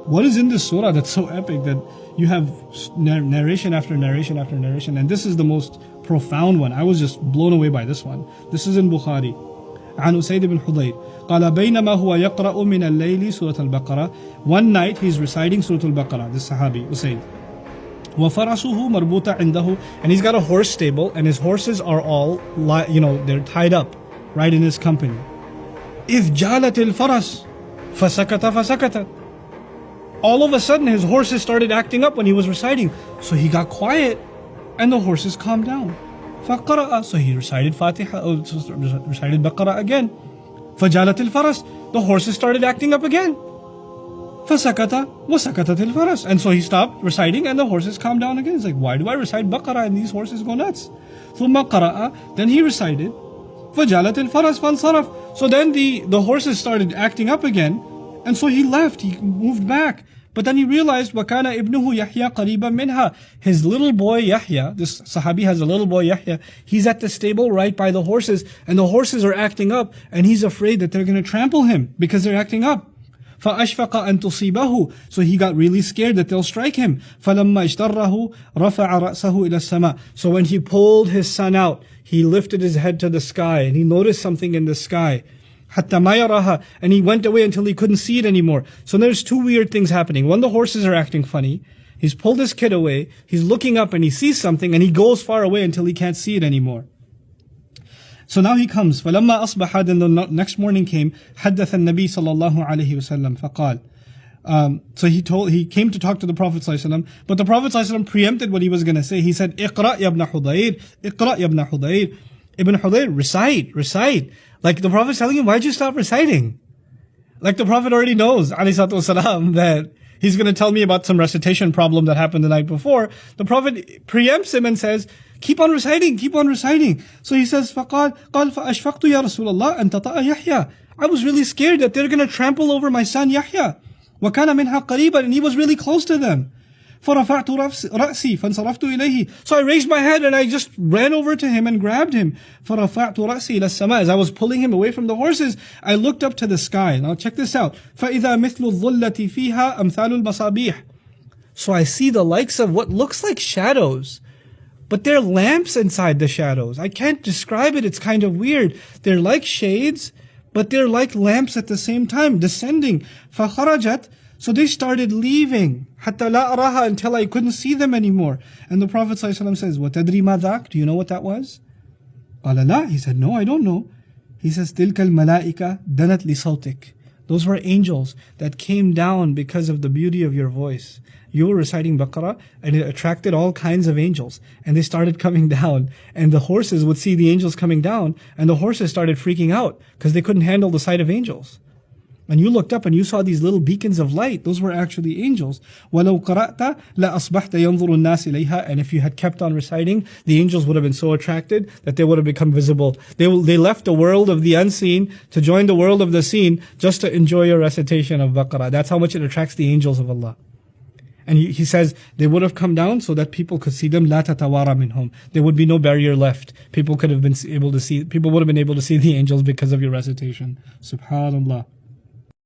What is in this surah that's so epic that you have narration after narration after narration? And this is the most profound one. I was just blown away by this one. This is in Bukhari. عن أسيد بن حضير قال بينما هو يقرأ من الليل سورة البقرة. One night he's reciting Surah al-Baqarah, this Sahabi, Usayd. وفرسه مربوطة عنده, and he's got a horse stable, and his horses are all, they're tied up right in his company. إذ جالت الفرس فسكت فسكتت. All of a sudden his horses started acting up when he was reciting. So he got quiet and the horses calmed down. فقرأ, so he recited recited Baqarah again. فجالت الفرس, the horses started acting up again. فسكت وسكتت الفرس, and so he stopped reciting and the horses calmed down again. He's like, why do I recite Baqarah and these horses go nuts? ثم قرأ, then he recited فجالت الفرس فانصرف. So then the horses started acting up again, and so he left, he moved back. But then he realized وَكَانَ ابْنُهُ يَحْيَى قَرِيبًا مِنْهَا. His little boy Yahya, this Sahabi has a little boy Yahya, he's at the stable right by the horses, and the horses are acting up, and he's afraid that they're going to trample him because they're acting up. فَأَشْفَقَ أَن تُصِيبَهُ. So he got really scared that they'll strike him. فَلَمَّا اشْتَرَّهُ رَفَعَ رَأْسَهُ إِلَى السَّمَاءِ. So when he pulled his son out, he lifted his head to the sky, and he noticed something in the sky. حتى ما يراها, and he went away until he couldn't see it anymore. So there's two weird things happening. One, the horses are acting funny. He's pulled his kid away. He's looking up and he sees something, and he goes far away until he can't see it anymore. So now he comes. فلما أصبح, then the next morning came. حدث النبي صلى الله عليه وسلم فقال. So he came to talk to the Prophet ﷺ, but the Prophet ﷺ preempted what he was going to say. He said, اقرأ يا ابن حضير, اقرأ يا ابن حضير. Ibn Hudayr, recite. Like the Prophet's telling him, why'd you stop reciting? Like the Prophet already knows, ﷺ, that he's going to tell me about some recitation problem that happened the night before. The Prophet preempts him and says, keep on reciting. So he says, قال فأشفقت يا رسول الله أن تطأ يحيى. I was really scared that they're going to trample over my son Yahya. وكان منها قريبا, and he was really close to them. فرفعت رأسي فانصرفت إليه. So I raised my head and I just ran over to him and grabbed him. فرفعت رأسي إلى السماء. As I was pulling him away from the horses, I looked up to the sky. Now check this out. فإذا مثل الظلة فيها أمثال المصابيح. So I see the likes of what looks like shadows, but they're lamps inside the shadows. I can't describe it. It's kind of weird. They're like shades, but they're like lamps at the same time, descending. فخرجت. So they started leaving, حتى لا أراها, until I couldn't see them anymore. And the Prophet ﷺ says, وَتَدْرِي مَا ذَاك? Do you know what that was? قال لا. He said, no, I don't know. He says, تِلْكَ الْمَلَائِكَةِ دَنَتْ لِصَوْتِكَ. Those were angels that came down because of the beauty of your voice. You were reciting Baqarah, and it attracted all kinds of angels. And they started coming down. And the horses would see the angels coming down, and the horses started freaking out because they couldn't handle the sight of angels. And you looked up and you saw these little beacons of light. Those were actually angels. وَلَوْ قَرَأْتَ لَأَصْبَحْتَ يَنْظُرُ النَّاسِ إِلَيْهَا. And if you had kept on reciting, the angels would have been so attracted that they would have become visible. They left the world of the unseen to join the world of the seen just to enjoy your recitation of Baqarah. That's how much it attracts the angels of Allah. And he says they would have come down so that people could see them. لَا تَتَوَارَى مِنْهُمْ. There would be no barrier left. People would have been able to see the angels because of your recitation. Subhanallah.